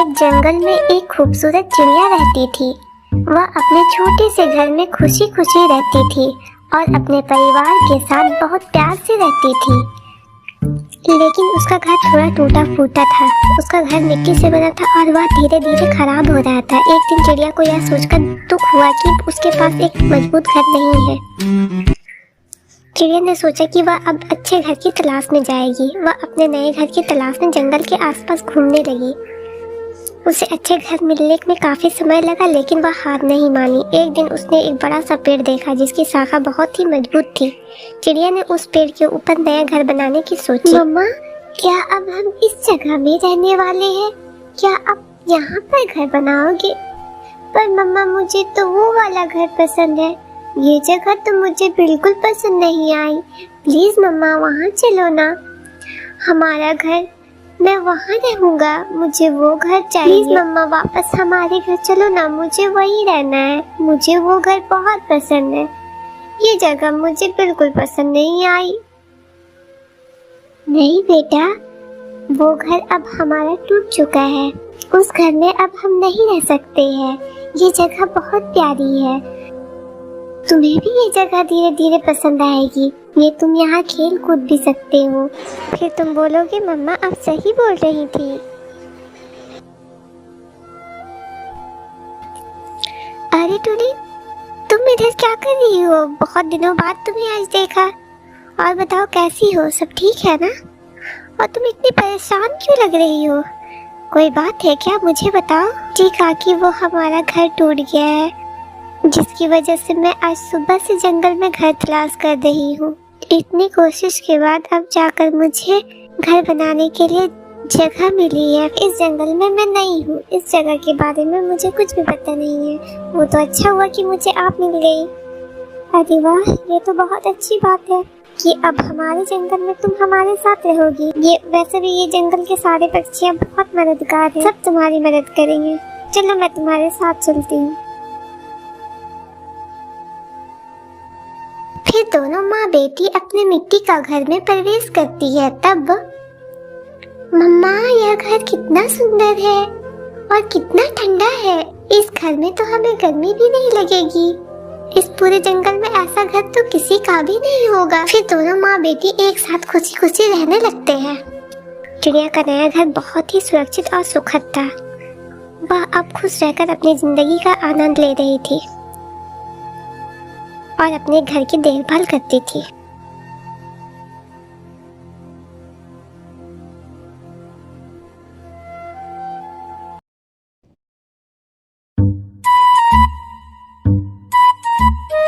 एक जंगल में एक खूबसूरत चिड़िया रहती थी। वह अपने छोटे से घर में खुशी खुशी रहती थी और अपने परिवार के साथ बहुत प्यार से रहती थी। लेकिन उसका घर थोड़ा टूटा फूटा था। उसका घर मिट्टी से बना था और वह धीरे धीरे खराब हो रहा था। एक दिन चिड़िया को यह सोचकर दुख हुआ कि उसके पास एक मजबूत घर नहीं है। चिड़िया ने सोचा कि वह अब अच्छे घर की तलाश में जाएगी। वह अपने नए घर की तलाश में जंगल के आसपास घूमने लगी। उसे अच्छे घर मिलने में काफी समय लगा, लेकिन वह हार नहीं मानी। एक दिन उसने एक बड़ा सा पेड़ देखा जिसकी शाखा बहुत ही मजबूत थी। चिड़िया ने उस पेड़ के ऊपर नया घर बनाने की सोची। मम्मा, क्या अब हम इस जगह में रहने वाले हैं? क्या अब यहाँ पर घर बनाओगे? पर मम्मा, मुझे तो वो वाला घर पसंद है। ये जगह तो मुझे बिल्कुल पसंद नहीं आई। प्लीज मम्मा, वहाँ चलो ना। हमारा घर, मैं वहाँ रहूँगा। मुझे वो घर चाहिए। प्लीज मम्मा, वापस हमारे घर चलो ना। मुझे वहीं रहना है। मुझे वो घर बहुत पसंद है। ये जगह मुझे बिल्कुल पसंद नहीं आई। नहीं बेटा, वो घर अब हमारा टूट चुका है। उस घर में अब हम नहीं रह सकते हैं। ये जगह बहुत प्यारी है। तुम्हें भी ये जगह धीरे धीरे पसंद आएगी। ये तुम यहाँ खेल कूद भी सकते हो। फिर तुम बोलोगे मम्मा आप सही बोल रही थी। अरे टूनी, तुम इधर क्या कर रही हो? बहुत दिनों बाद तुम्हें आज देखा। और बताओ कैसी हो? सब ठीक है ना? और तुम इतनी परेशान क्यों लग रही हो? कोई बात है क्या? मुझे बताओ। जी काकी, वो हमारा घर टूट गया है, जिसकी वजह से मैं आज सुबह से जंगल में घर तलाश कर रही हूँ। इतनी कोशिश के बाद अब जाकर मुझे घर बनाने के लिए जगह मिली है। इस जंगल में मैं नई हूँ। इस जगह के बारे में मुझे कुछ भी पता नहीं है। वो तो अच्छा हुआ कि मुझे आप मिल गई। अरे वाह, ये तो बहुत अच्छी बात है कि अब हमारे जंगल में तुम हमारे साथ रहोगी। ये वैसे भी ये जंगल के सारे पक्षी बहुत मददगार हैं। सब तुम्हारी मदद करेंगे। चलो मैं तुम्हारे साथ चलती हूँ। फिर दोनों माँ बेटी अपने मिट्टी का घर में प्रवेश करती है। तब मम्मा, यह घर कितना सुंदर है और कितना ठंडा है। इस घर में तो हमें गर्मी भी नहीं लगेगी। इस पूरे जंगल में ऐसा घर तो किसी का भी नहीं होगा। फिर दोनों माँ बेटी एक साथ खुशी खुशी रहने लगते हैं। चिड़िया का नया घर बहुत ही सुरक्षित और सुखद था। वह अब खुश रहकर अपनी जिंदगी का आनंद ले रही थी और अपने घर की देखभाल करती थी।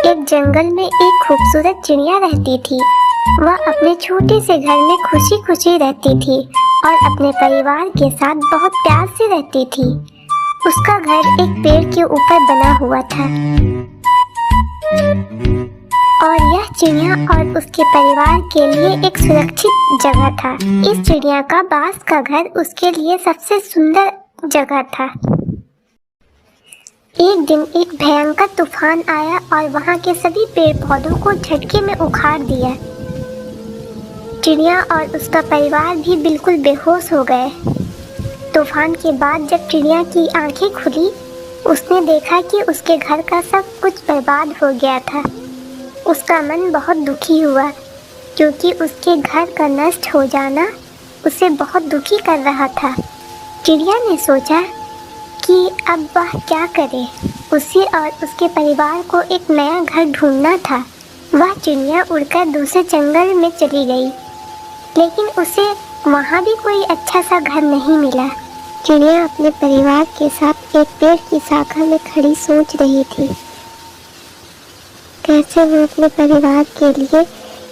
एक जंगल में एक खूबसूरत चिड़िया रहती थी। वह अपने छोटे से घर में खुशी खुशी रहती थी और अपने परिवार के साथ बहुत प्यार से रहती थी। उसका घर एक पेड़ के ऊपर बना हुआ था और यह चिड़िया और उसके परिवार के लिए एक सुरक्षित जगह था। इस चिड़िया का बांस का घर उसके लिए सबसे सुंदर जगह था। एक दिन एक भयंकर तूफान आया और वहां के सभी पेड़ पौधों को झटके में उखाड़ दिया। चिड़िया और उसका परिवार भी बिल्कुल बेहोश हो गए। तूफान के बाद जब चिड़िया की आंखें खुली, उसने देखा कि उसके घर का सब कुछ बर्बाद हो गया था। उसका मन बहुत दुखी हुआ क्योंकि उसके घर का नष्ट हो जाना उसे बहुत दुखी कर रहा था। चिड़िया ने सोचा कि अब वह क्या करे। उसे और उसके परिवार को एक नया घर ढूंढना था। वह चिड़िया उड़कर दूसरे जंगल में चली गई, लेकिन उसे वहाँ भी कोई अच्छा सा घर नहीं मिला। चिड़िया अपने परिवार के साथ एक पेड़ की शाखा में खड़ी सोच रही थी कैसे वो अपने परिवार के लिए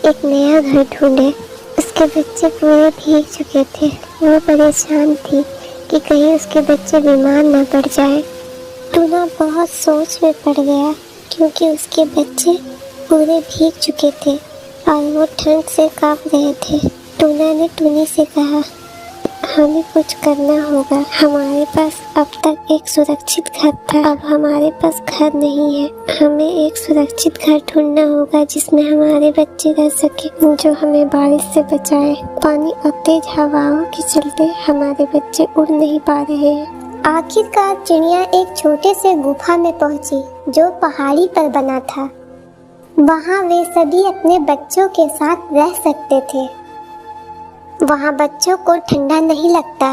एक नया घर ढूंढे। उसके बच्चे पूरे भीग चुके थे। वो परेशान थी कि कहीं उसके बच्चे बीमार न पड़ जाए। टूना बहुत सोच में पड़ गया क्योंकि उसके बच्चे पूरे भीग चुके थे और वो ठंड से कांप रहे थे। टूना ने टूनी से कहा, हमें कुछ करना होगा। हमारे पास अब तक एक सुरक्षित घर था, अब हमारे पास घर नहीं है। हमें एक सुरक्षित घर ढूंढना होगा जिसमें हमारे बच्चे रह सके, जो हमें बारिश से बचाए। पानी और तेज हवाओं के चलते हमारे बच्चे उड़ नहीं पा रहे हैं। आखिरकार चिड़िया एक छोटे से गुफा में पहुंची जो पहाड़ी पर बना था। वहां वे सभी अपने बच्चों के साथ रह सकते थे। वहां बच्चों को ठंडा नहीं लगता,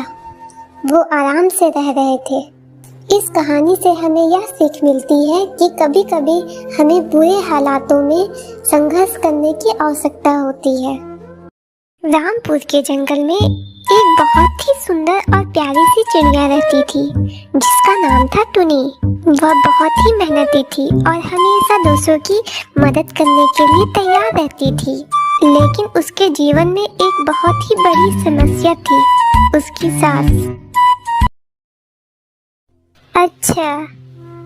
वो आराम से रह रहे थे। इस कहानी से हमें यह सीख मिलती है कि कभी कभी हमें बुरे हालातों में संघर्ष करने की आवश्यकता होती है। रामपुर के जंगल में एक बहुत ही सुंदर और प्यारी सी चिड़िया रहती थी जिसका नाम था टुनी। वह बहुत ही मेहनती थी और हमेशा दूसरों की मदद करने के लिए तैयार रहती थी। लेकिन उसके जीवन में एक बहुत ही बड़ी समस्या थी, उसकी सास। अच्छा,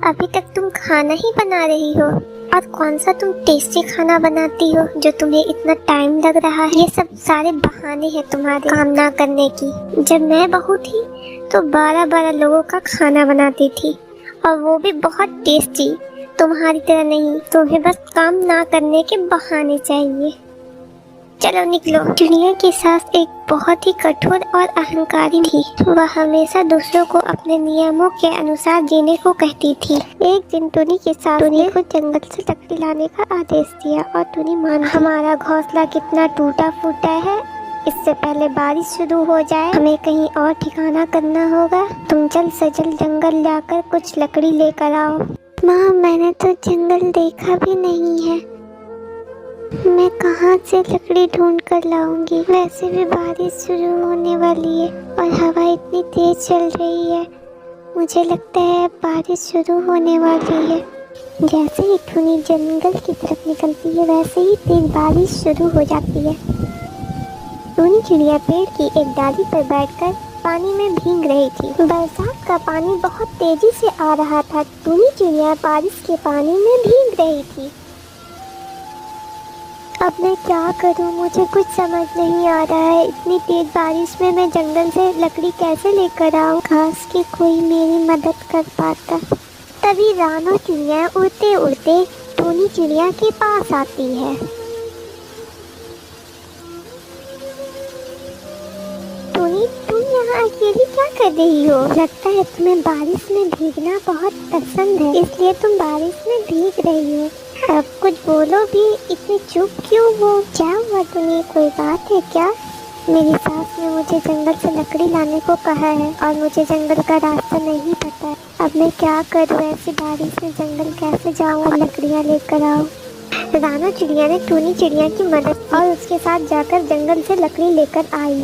अभी तक तुम खाना ही बना रही हो? और कौन सा तुम टेस्टी खाना बनाती हो जो तुम्हें इतना टाइम लग रहा है? ये सब सारे बहाने हैं तुम्हारे काम ना करने की। जब मैं बहू थी तो 12-12 लोगों का खाना बनाती थी और वो भी बहुत टेस्टी। तुम्हारी तरह नहीं, तुम्हें बस काम ना करने के बहाने चाहिए। चलो निकलो। चिड़िया की सास एक बहुत ही कठोर और अहंकारी थी। वह हमेशा दूसरों को अपने नियमों के अनुसार जीने को कहती थी। एक दिन टुनी की सास ने को जंगल से लकड़ी लाने का आदेश दिया और टुनी मान। हमारा घोंसला कितना टूटा फूटा है, इससे पहले बारिश शुरू हो जाए हमें कहीं और ठिकाना करना होगा। तुम जल्द से जल्द जंगल जाकर कुछ लकड़ी लेकर आओ। माँ, मैंने तो जंगल देखा भी नहीं है, मैं कहाँ से लकड़ी ढूंढ कर लाऊंगी? वैसे भी बारिश शुरू होने वाली है और हवा इतनी तेज चल रही है, मुझे लगता है बारिश शुरू होने वाली है। जैसे ही टुनी जंगल की तरफ निकलती है वैसे ही तेज बारिश शुरू हो जाती है। टुनी चिड़िया पेड़ की एक डाली पर बैठकर पानी में भीग रही थी। बरसात का पानी बहुत तेजी से आ रहा था। टुनी चिड़िया बारिश के पानी में भीग रही थी। अब मैं क्या करूं? मुझे कुछ समझ नहीं आ रहा है। इतनी तेज बारिश में मैं जंगल से लकड़ी कैसे लेकर आऊं? काश कि कोई मेरी मदद कर पाता। तभी रानो चिड़िया उड़ते उड़ते टुनी चिड़िया के पास आती है। टुनी, तुम यहाँ अकेली क्या कर रही हो? लगता है तुम्हें बारिश में भीगना बहुत पसंद है, इसलिए तुम बारिश में भीग रही हो। अब कुछ बोलो भी, इतनी चुप क्यों हो? क्या हुआ टुनी, कोई बात है क्या? मेरी सास ने मुझे जंगल से लकड़ी लाने को कहा है और मुझे जंगल का रास्ता नहीं पता है। अब मैं क्या करूँ? ऐसी बारिश में जंगल कैसे जाऊँ और लकड़ियाँ लेकर आऊँ? रानो चिड़िया ने टुनी चिड़िया की मदद और उसके साथ जाकर जंगल से लकड़ी लेकर आई।